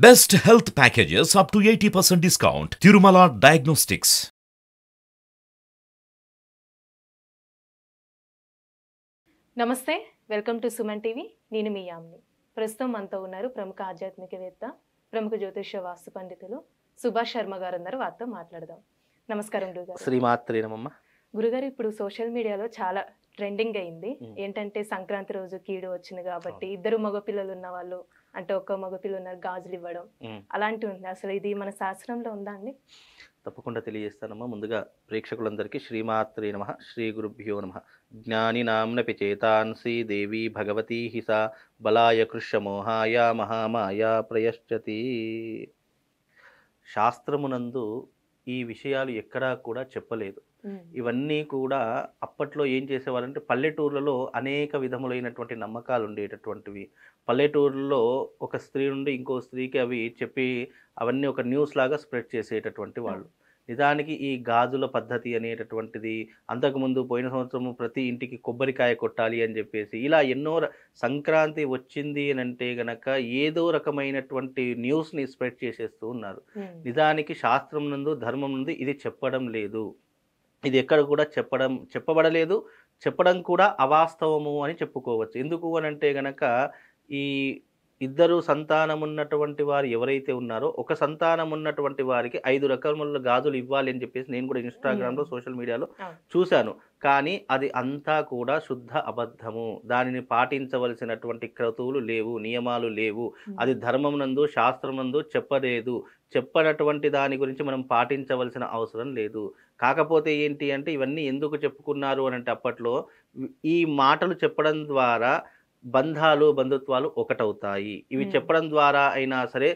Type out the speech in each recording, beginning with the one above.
Best health packages up to 80% discount. Tirumala Diagnostics. నమస్తే, welcome to Suman TV. నేను మీ యామ్ని. ప్రస్తుతం మనతో ఉన్నారు ప్రముఖ ఆధ్యాత్మికవేత్త, ప్రముఖ జ్యోతిష వాస్తు పండితులు సుభాష్ శర్మ గారు ఉన్నారు. వారితో మాట్లాడదాం. నమస్కారం గురుగారు. శ్రీమాత్రే నమః. గురుగారు, ఇప్పుడు సోషల్ మీడియాలో చాలా ట్రెండింగ్ అయింది. ఏంటంటే సంక్రాంతి రోజు కీడు వచ్చింది కాబట్టి ఇద్దరు మగపిల్లలు ఉన్న వాళ్ళు అంటే ఒక మగపిల్లలు ఉన్నారు గాజులు ఇవ్వడం అలాంటివి ఉంది. అసలు ఇది మన శాస్త్రంలో ఉందా అండి? తప్పకుండా తెలియజేస్తానమ్మా. ముందుగా ప్రేక్షకులందరికీ శ్రీమాత్రే నమః, శ్రీ గురుభ్యో నమః. జ్ఞాని నామ్నపి చేతాంసి దేవి భగవతి హిసా బలాయ కృష్యమోహాయ మహామాయ ప్రయశ్చతి. శాస్త్రమునందు ఈ విషయాలు ఎక్కడా కూడా చెప్పలేదు. ఇవన్నీ కూడా అప్పట్లో ఏం చేసేవారంటే పల్లెటూర్లలో అనేక విధములైనటువంటి నమ్మకాలు ఉండేటటువంటివి. పల్లెటూరులో ఒక స్త్రీ నుండి ఇంకో స్త్రీకి అవి చెప్పి అవన్నీ ఒక న్యూస్ లాగా స్ప్రెడ్ చేసేటటువంటి వాళ్ళు. నిజానికి ఈ గాజుల పద్ధతి అనేటటువంటిది అంతకుముందు పోయిన సంవత్సరము ప్రతి ఇంటికి కొబ్బరికాయ కొట్టాలి అని చెప్పేసి ఇలా ఎన్నో సంక్రాంతి వచ్చింది అని అంటే గనక ఏదో రకమైనటువంటి న్యూస్ని స్ప్రెడ్ చేసేస్తూ ఉన్నారు. నిజానికి శాస్త్రం నందు ధర్మం నుండి ఇది చెప్పడం లేదు. ఇది ఎక్కడ కూడా చెప్పబడలేదు. చెప్పడం కూడా అవాస్తవము అని చెప్పుకోవచ్చు. ఎందుకు అని అంటే గనక ఈ ఇద్దరు సంతానం ఉన్నటువంటి వారు ఎవరైతే ఉన్నారో ఒక సంతానం ఉన్నటువంటి వారికి 5 రకముల గాజులు ఇవ్వాలి అని చెప్పేసి నేను కూడా ఇన్స్టాగ్రామ్లో సోషల్ మీడియాలో చూశాను. కానీ అది అంతా కూడా శుద్ధ అబద్ధము. దానిని పాటించవలసినటువంటి క్రతువులు లేవు, నియమాలు లేవు. అది ధర్మం నందు శాస్త్రం నందు చెప్పలేదు. చెప్పనటువంటి దాని గురించి మనం పాటించవలసిన అవసరం లేదు. కాకపోతే ఏంటి అంటే ఇవన్నీ ఎందుకు చెప్పుకున్నారు అని అంటే అప్పట్లో ఈ మాటలు చెప్పడం ద్వారా బంధాలు బంధుత్వాలు ఒకటవుతాయి. ఇవి చెప్పడం ద్వారా అయినా సరే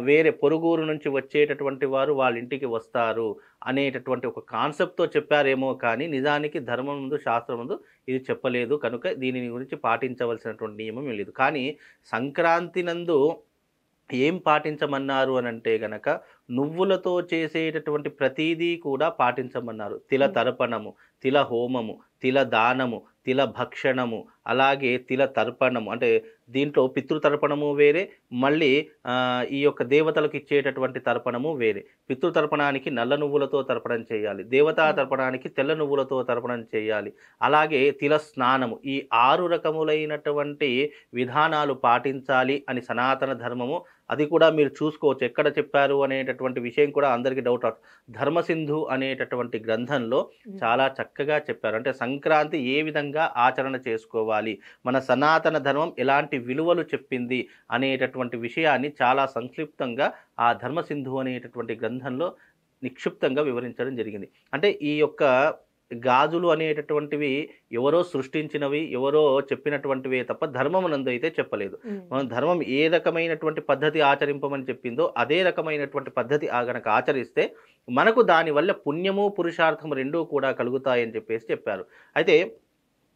వేరే పొరుగురు నుంచి వచ్చేటటువంటి వారు వాళ్ళ ఇంటికి వస్తారు అనేటటువంటి ఒక కాన్సెప్ట్తో చెప్పారేమో కానీ నిజానికి ధర్మం ముందు శాస్త్రం ముందు ఇది చెప్పలేదు. కనుక దీని గురించి పాటించవలసినటువంటి నియమం లేదు. కానీ సంక్రాంతి నందు ఏం పాటించమన్నారు అని అంటే గనక నువ్వులతో చేసేటటువంటి ప్రతీదీ కూడా పాటించమన్నారు. తిల తర్పణము, తిల హోమము, తిల దానము, తిల భక్షణము, అలాగే తిల తర్పణము అంటే దీంట్లో పితృతర్పణము వేరే, మళ్ళీ ఈ యొక్క దేవతలకు ఇచ్చేటటువంటి తర్పణము వేరే. పితృతర్పణానికి నల్ల నువ్వులతో తర్పణం చేయాలి, దేవతా తర్పణానికి తెల్ల నువ్వులతో తర్పణం చేయాలి. అలాగే తిల స్నానము, ఈ 6 రకములైనటువంటి విధానాలు పాటించాలి అని సనాతన ధర్మము. అది కూడా మీరు చూసుకోవచ్చు ఎక్కడ చెప్పారు అనేటటువంటి విషయం కూడా అందరికీ డౌట్ రాదు. ధర్మసింధు అనేటటువంటి గ్రంథంలో చాలా చక్కగా చెప్పారు. అంటే సంక్రాంతి ఏ విధంగా ఆచరణ చేసుకోవాలి, మన సనాతన ధర్మం ఎలాంటి విలువలు చెప్పింది అనేటటువంటి విషయాన్ని చాలా సంక్షిప్తంగా ఆ ధర్మసింధు అనేటటువంటి గ్రంథంలో నిక్షిప్తంగా వివరించడం జరిగింది. అంటే ఈ యొక్క గాజులు అనేటటువంటివి ఎవరో సృష్టించినవి, ఎవరో చెప్పినటువంటివే తప్ప ధర్మమునందు అయితే చెప్పలేదు. మనం ధర్మం ఏ రకమైనటువంటి పద్ధతి ఆచరింపమని చెప్పిందో అదే రకమైనటువంటి పద్ధతి గనక ఆచరిస్తే మనకు దానివల్ల పుణ్యము పురుషార్థము రెండూ కూడా కలుగుతాయని చెప్పేసి చెప్పారు. అయితే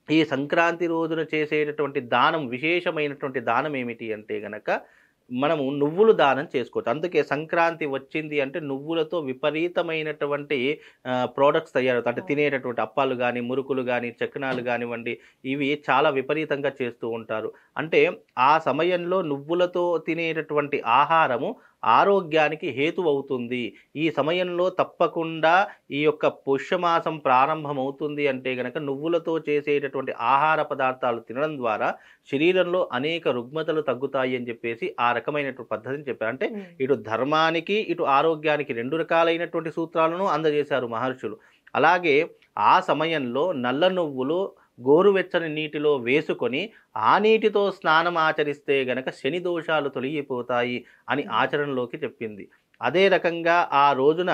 ఈ సంక్రాంతి రోజున చేసేటటువంటి దానం, విశేషమైనటువంటి దానం ఏమిటి అంటే గనక మనము నువ్వులు దానం చేసుకోవచ్చు. అందుకే సంక్రాంతి వచ్చింది అంటే నువ్వులతో విపరీతమైనటువంటి ప్రోడక్ట్స్ తయారవుతాయి. అంటే తినేటటువంటి అప్పాలు కానీ, మురుకులు కానీ, చక్నాలు కానివ్వండి, ఇవి చాలా విపరీతంగా చేస్తూ ఉంటారు. అంటే ఆ సమయంలో నువ్వులతో తినేటటువంటి ఆహారము ఆరోగ్యానికి హేతు అవుతుంది. ఈ సమయంలో తప్పకుండా ఈ యొక్క పుష్యమాసం ప్రారంభమవుతుంది అంటే గనక నువ్వులతో చేసేటటువంటి ఆహార పదార్థాలు తినడం ద్వారా శరీరంలో అనేక రుగ్మతలు తగ్గుతాయి అని చెప్పేసి ఆ రకమైనటువంటి పద్ధతిని చెప్పారు. అంటే ఇటు ధర్మానికి ఇటు ఆరోగ్యానికి 2 రకాలైనటువంటి సూత్రాలను అందజేశారు మహర్షులు. అలాగే ఆ సమయంలో నల్ల నువ్వులు గోరువెచ్చని నీటిలో వేసుకొని ఆ నీటితో స్నానం ఆచరిస్తే గనక శని దోషాలు తొలగిపోతాయి అని ఆచరణలోకి చెప్పింది. అదే రకంగా ఆ రోజున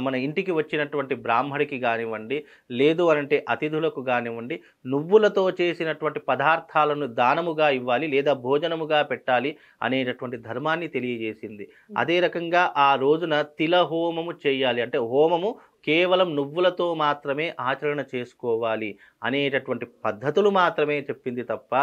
మన ఇంటికి వచ్చినటువంటి బ్రాహ్మడికి కానివ్వండి, లేదు అనంటే అతిథులకు కానివ్వండి, నువ్వులతో చేసినటువంటి పదార్థాలను దానముగా ఇవ్వాలి లేదా భోజనముగా పెట్టాలి అనేటటువంటి ధర్మాన్ని తెలియజేసింది. అదే రకంగా ఆ రోజున తిల హోమము చేయాలి. అంటే హోమము కేవలం నువ్వులతో మాత్రమే ఆచరణ చేసుకోవాలి అనేటటువంటి పద్ధతులు మాత్రమే చెప్పింది తప్ప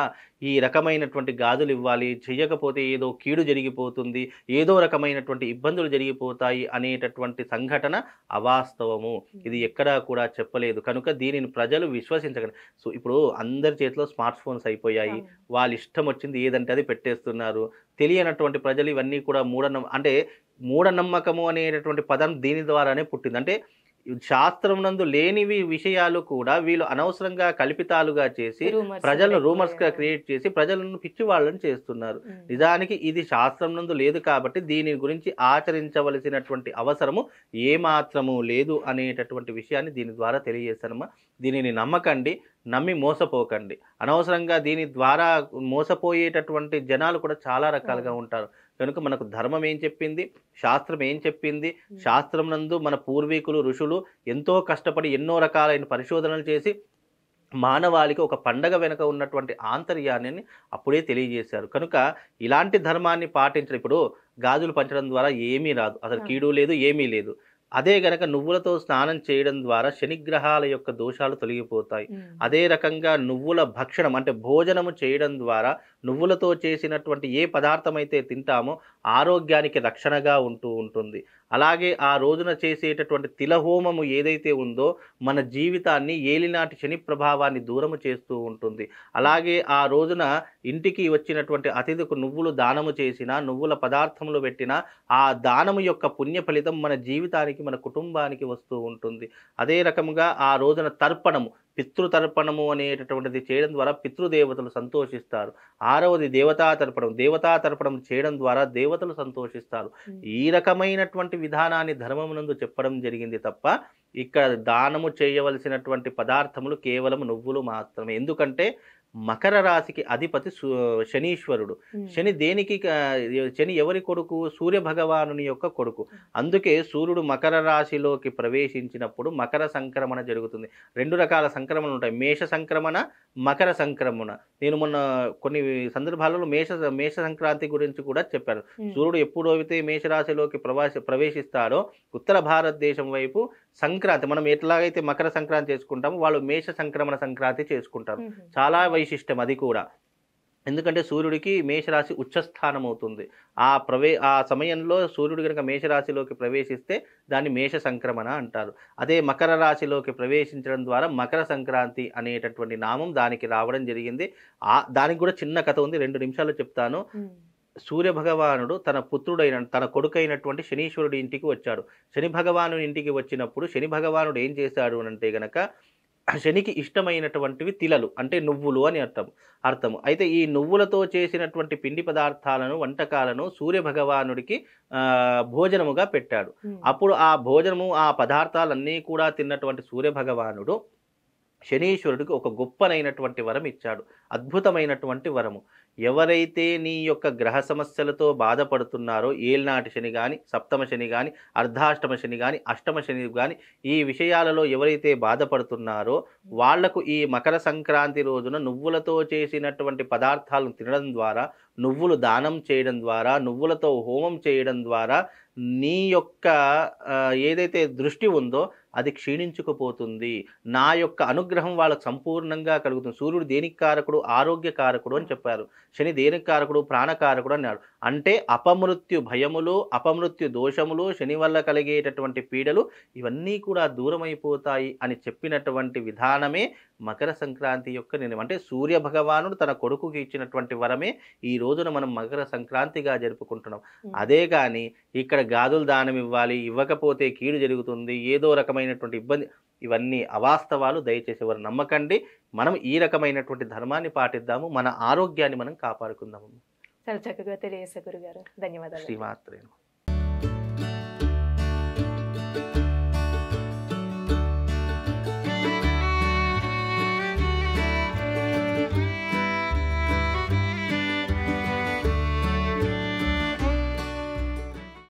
ఈ రకమైనటువంటి గాజులు ఇవ్వాలి, చెయ్యకపోతే ఏదో కీడు జరిగిపోతుంది, ఏదో రకమైనటువంటి ఇబ్బందులు జరిగిపోతాయి అనేటటువంటి సంఘటన అవాస్తవము. ఇది ఎక్కడా కూడా చెప్పలేదు. కనుక దీనిని ప్రజలు విశ్వసించగలరు. సో ఇప్పుడు అందరి చేతిలో స్మార్ట్ ఫోన్స్ అయిపోయాయి, వాళ్ళ ఇష్టం వచ్చింది ఏదంటే అది పెట్టేస్తున్నారు. తెలియనటువంటి ప్రజలు ఇవన్నీ కూడా మూఢనమ్మకము అనేటటువంటి పదం దీని ద్వారానే పుట్టింది. అంటే శాస్త్రం నందు లేనివి విషయాలు కూడా వీళ్ళు అనవసరంగా కల్పితాలుగా చేసి ప్రజలను రూమర్స్గా క్రియేట్ చేసి ప్రజలను పిచ్చి వాళ్ళని చేస్తున్నారు. నిజానికి ఇది శాస్త్రం నందు లేదు కాబట్టి దీని గురించి ఆచరించవలసినటువంటి అవసరము ఏమాత్రము లేదు అనేటటువంటి విషయాన్ని దీని ద్వారా తెలియజేశానమ్మా. దీనిని నమ్మకండి, నమ్మి మోసపోకండి. అనవసరంగా దీని ద్వారా మోసపోయేటటువంటి జనాలు కూడా చాలా రకాలుగా ఉంటారు. కనుక మనకు ధర్మం ఏం చెప్పింది, శాస్త్రం ఏం చెప్పింది, శాస్త్రం నందు మన పూర్వీకులు ఋషులు ఎంతో కష్టపడి ఎన్నో రకాలైన పరిశోధనలు చేసి మానవాళికి ఒక పండగ వెనుక ఉన్నటువంటి ఆంతర్యాన్ని అప్పుడే తెలియజేశారు. కనుక ఇలాంటి ధర్మాన్ని పాటించడం, ఇప్పుడు గాజులు పంచడం ద్వారా ఏమీ రాదు, అసలు కీడు లేదు, ఏమీ లేదు. అదే గనక నువ్వులతో స్నానం చేయడం ద్వారా శనిగ్రహాల యొక్క దోషాలు తొలగిపోతాయి. అదే రకంగా నువ్వుల భక్షణం అంటే భోజనము చేయడం ద్వారా నువ్వులతో చేసినటువంటి ఏ పదార్థం అయితే తింటామో ఆరోగ్యానికి రక్షణగా ఉంటుంది. అలాగే ఆ రోజున చేసేటటువంటి తిలహోమము ఏదైతే ఉందో మన జీవితాన్ని ఏలినాటి శని ప్రభావాన్ని దూరము చేస్తూ ఉంటుంది. అలాగే ఆ రోజున ఇంటికి వచ్చినటువంటి అతిథికి నువ్వులు దానము చేసినా, నువ్వుల పదార్థములు పెట్టినా ఆ దానము యొక్క పుణ్య ఫలితం మన జీవితానికి, మన కుటుంబానికి వస్తూ ఉంటుంది. అదే రకముగా ఆ రోజున తర్పణము, పితృతర్పణము అనేటటువంటిది చేయడం ద్వారా పితృదేవతలు సంతోషిస్తారు. 6వది దేవతా తర్పణం. దేవతా తర్పణం చేయడం ద్వారా దేవతలు సంతోషిస్తారు. ఈ రకమైనటువంటి విధానాన్ని ధర్మమునందు చెప్పడం జరిగింది తప్ప ఇక్కడ దానము చేయవలసినటువంటి పదార్థములు కేవలం నువ్వులు మాత్రమే. ఎందుకంటే మకర రాశికి అధిపతి శనీశ్వరుడు. శని ఎవరి కొడుకు? సూర్య భగవానుని యొక్క కొడుకు. అందుకే సూర్యుడు మకర రాశిలోకి ప్రవేశించినప్పుడు మకర సంక్రమణ జరుగుతుంది. 2 రకాల సంక్రమణలు ఉంటాయి, మేష సంక్రమణ, మకర సంక్రమణ. నేను మొన్న కొన్ని సందర్భాలలో మేష సంక్రాంతి గురించి కూడా చెప్పాను. సూర్యుడు ఎప్పుడైతే మేషరాశిలోకి ప్రవేశిస్తాడో ఉత్తర భారతదేశం వైపు సంక్రాంతి, మనం ఎట్లాగైతే మకర సంక్రాంతి చేసుకుంటామో వాళ్ళు మేష సంక్రమణ సంక్రాంతి చేసుకుంటారు. చాలా వైశిష్టం అది కూడా. ఎందుకంటే సూర్యుడికి మేషరాశి ఉచ్చస్థానం అవుతుంది. ఆ సమయంలో సూర్యుడు కనుక మేషరాశిలోకి ప్రవేశిస్తే దాన్ని మేష సంక్రమణ అంటారు. అదే మకర రాశిలోకి ప్రవేశించడం ద్వారా మకర సంక్రాంతి అనేటటువంటి నామం దానికి రావడం జరిగింది. దానికి కూడా చిన్న కథ ఉంది, 2 నిమిషాలు చెప్తాను. సూర్య భగవానుడు తన కొడుకైనటువంటి శనీశ్వరుడి ఇంటికి వచ్చాడు. శని భగవాను ఇంటికి వచ్చినప్పుడు శని భగవానుడు ఏం చేశాడు అంటే గనక శనికి ఇష్టమైనటువంటివి తిలలు అంటే నువ్వులు అని అర్థము. అయితే ఈ నువ్వులతో చేసినటువంటి పిండి పదార్థాలను, వంటకాలను సూర్య భగవానుడికి భోజనముగా పెట్టాడు. అప్పుడు ఆ భోజనము, ఆ పదార్థాలన్నీ కూడా తిన్నటువంటి సూర్య భగవానుడు శనీశ్వరుడికి ఒక గొప్పనైనటువంటి వరం ఇచ్చాడు, అద్భుతమైనటువంటి వరము. ఎవరైతే నీ యొక్క గ్రహ సమస్యలతో బాధపడుతున్నారో, ఏళ్నాటి శని కానీ, సప్తమ శని కానీ, అర్ధాష్టమ శని కానీ, అష్టమ శని కానీ, ఈ విషయాలలో ఎవరైతే బాధపడుతున్నారో వాళ్లకు ఈ మకర సంక్రాంతి రోజున నువ్వులతో చేసినటువంటి పదార్థాలను తినడం ద్వారా, నువ్వులు దానం చేయడం ద్వారా, నువ్వులతో హోమం చేయడం ద్వారా నీ యొక్క ఏదైతే దృష్టి ఉందో అది క్షీణించుకుపోతుంది. నా యొక్క అనుగ్రహం వాళ్ళకు సంపూర్ణంగా కలుగుతుంది. సూర్యుడు దేనికి కారకుడు? ఆరోగ్య కారకుడు అని చెప్పారు. శని దేనికి కారకుడు? ప్రాణకారకుడు అన్నాడు. అంటే అపమృత్యు భయములు, అపమృత్యు దోషములు, శని వల్ల కలిగేటటువంటి పీడలు ఇవన్నీ కూడా దూరమైపోతాయి అని చెప్పినటువంటి విధానమే మకర సంక్రాంతి యొక్క నిర్ణయం. అంటే సూర్య భగవానుడు తన కొడుకుకి ఇచ్చినటువంటి వరమే ఈ రోజున మనం మకర సంక్రాంతిగా జరుపుకుంటున్నాం. అదే కానీ ఇక్కడ గాజులు దానం ఇవ్వాలి, ఇవ్వకపోతే కీడు జరుగుతుంది, ఏదో రకమైనటువంటి ఇబ్బంది, ఇవన్నీ అవాస్తవాలు. దయచేసి ఎవరు నమ్మకండి. మనం ఈ రకమైనటువంటి ధర్మాన్ని పాటిద్దాము, మన ఆరోగ్యాన్ని మనం కాపాడుకుందాము. చాలా చక్కగా తెలియజేశారు గురుగారు. ధన్యవాదాలు. శ్రీమాత్రేను.